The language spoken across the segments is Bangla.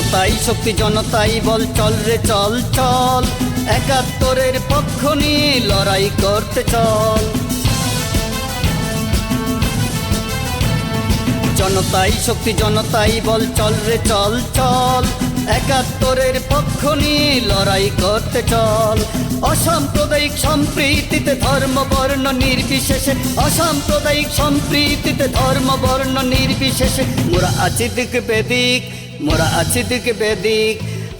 জনতাই শক্তি জনতাই বল, চল রে চল চল, একাত্তরের পক্ষ নিয়ে লড়াই করতে চল। জনতাই শক্তি জনতাই বল, চল রে চল চল, একাত্তরের পক্ষ নিয়ে লড়াই করতে চল। অসাম্প্রদায়িক সম্প্রীতিতে ধর্ম বর্ণ নির্বিশেষে, অসাম্প্রদায়িক সম্প্রীতিতে ধর্ম বর্ণ নির্বিশেষে মোরা আছি দিক বেদিক, মোরা আছি দিক বেদিক।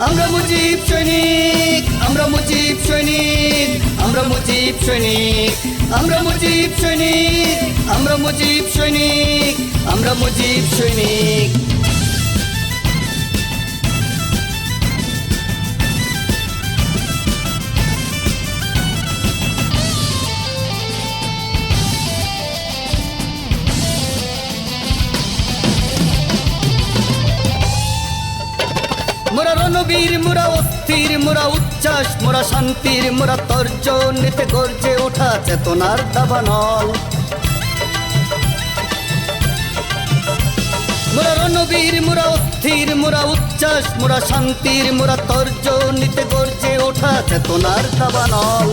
আমরা মুজিব সৈনিক, আমরা মুজিব সৈনিক, আমরা মুজিব সৈনিক, আমরা মুজিব সৈনিক, আমরা মুজিব সৈনিক, আমরা মুজিব সৈনিক। মোরা রণবীর, মোরা অস্থির, মোরা উচ্ছ্বাস, মোরা শান্তির, মোরা তর্জনীতে গর্জে ওঠা চেতনার দাবানল। মোরা রণবীর, মোরা অস্থির, মোরা উচ্ছ্বাস, মোরা শান্তির, মোরা তর্জনীতে গর্জে ওঠা চেতনার দাবানল।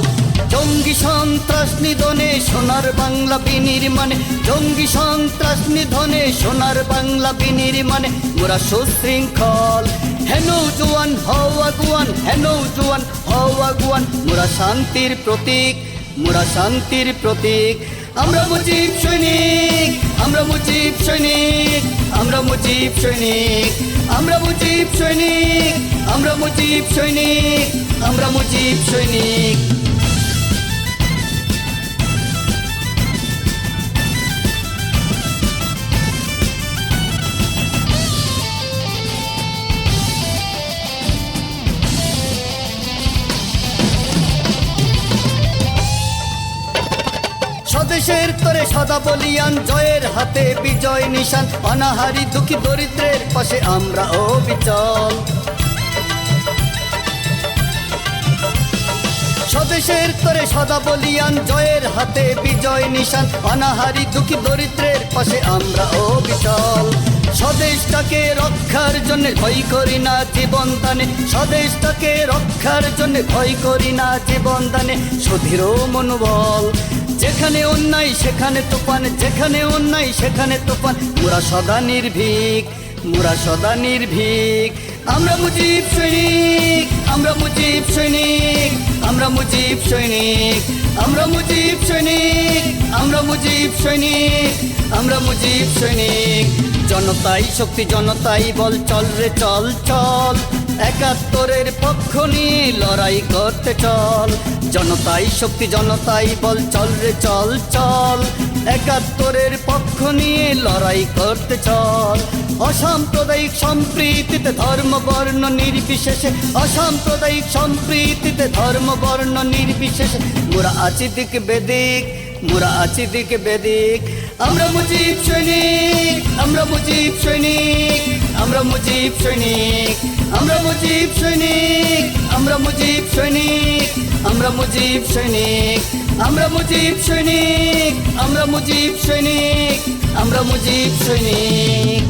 জঙ্গি সন্ত্রাস নিধনে সোনার বাংলা বিনির্মাণে, জঙ্গি সন্ত্রাস নিধনে সোনার বাংলা বিনির্মাণে মোরা সুশৃঙ্খল। হেনৌ জোয়ান হও আগুয়ান, হেনৌ জোয়ান হও আগুয়ান, মোরা শান্তির প্রতীক, মোরা শান্তির প্রতীক। আমরা মুজিব সৈনিক, আমরা মুজিব সৈনিক, আমরা মুজিব সৈনিক, আমরা মুজিব সৈনিক, আমরা মুজিব সৈনিক, আমরা মুজিব সৈনিক। স্বদেশের তরে সদা বলিয়ান, জয়ের হাতে বিজয় নিশান, অনাহারী দুঃখী দরিদ্রের পাশে আমরা অবিচল। স্বদেশের তরে সদা বলিয়ান, জয়ের হাতে বিজয় নিশান, অনাহারী দুঃখী দরিদ্রের পাশে আমরা অবিচল। স্বদেশটাকে রক্ষার জন্য ভয় করি না জীবন দানে, স্বদেশটাকে রক্ষার জন্য ভয় করি না জীবন দানে সুধীর মনোবল। যেখানে অন্যায় সেখানে তুফান, যেখানে অন্যায় সেখানে তুফান, মোরা সদা নির্ভীক, মোরা সদা নির্ভীক। আমরা মুজিব সৈনিক, আমরা মুজিব সৈনিক, আমরা মুজিব সৈনিক, আমরা মুজিব সৈনিক, আমরা মুজিব সৈনিক, আমরা মুজিব সৈনিক। জনতাই শক্তি জনতাই বল, চল রে চল চল, একাত্তরের পক্ষ নিয়ে লড়াই করতে চল। জনতাই শক্তি জনতাই বল, চল রে চল চল, একাত্তরের পক্ষ নিয়ে লড়াই করতে চল। অসাম্প্রদায়িক সম্প্রীতিতে ধর্ম বর্ণ নির্বিশেষে, অসাম্প্রদায়িক সম্প্রীতিতে ধর্ম বর্ণ নির্বিশেষে মোরা আছি দিক বেদিক, মোরা আছি দিক বেদিক। আমরা মুজিব সৈনিক, আমরা মুজিব সৈনিক, আমরা মুজিব সৈনিক, আমরা মুজিব সৈনিক, আমরা মুজিব সৈনিক, আমরা মুজিব সৈনিক, আমরা মুজিব সৈনিক, আমরা মুজিব সৈনিক, আমরা মুজিব সৈনিক।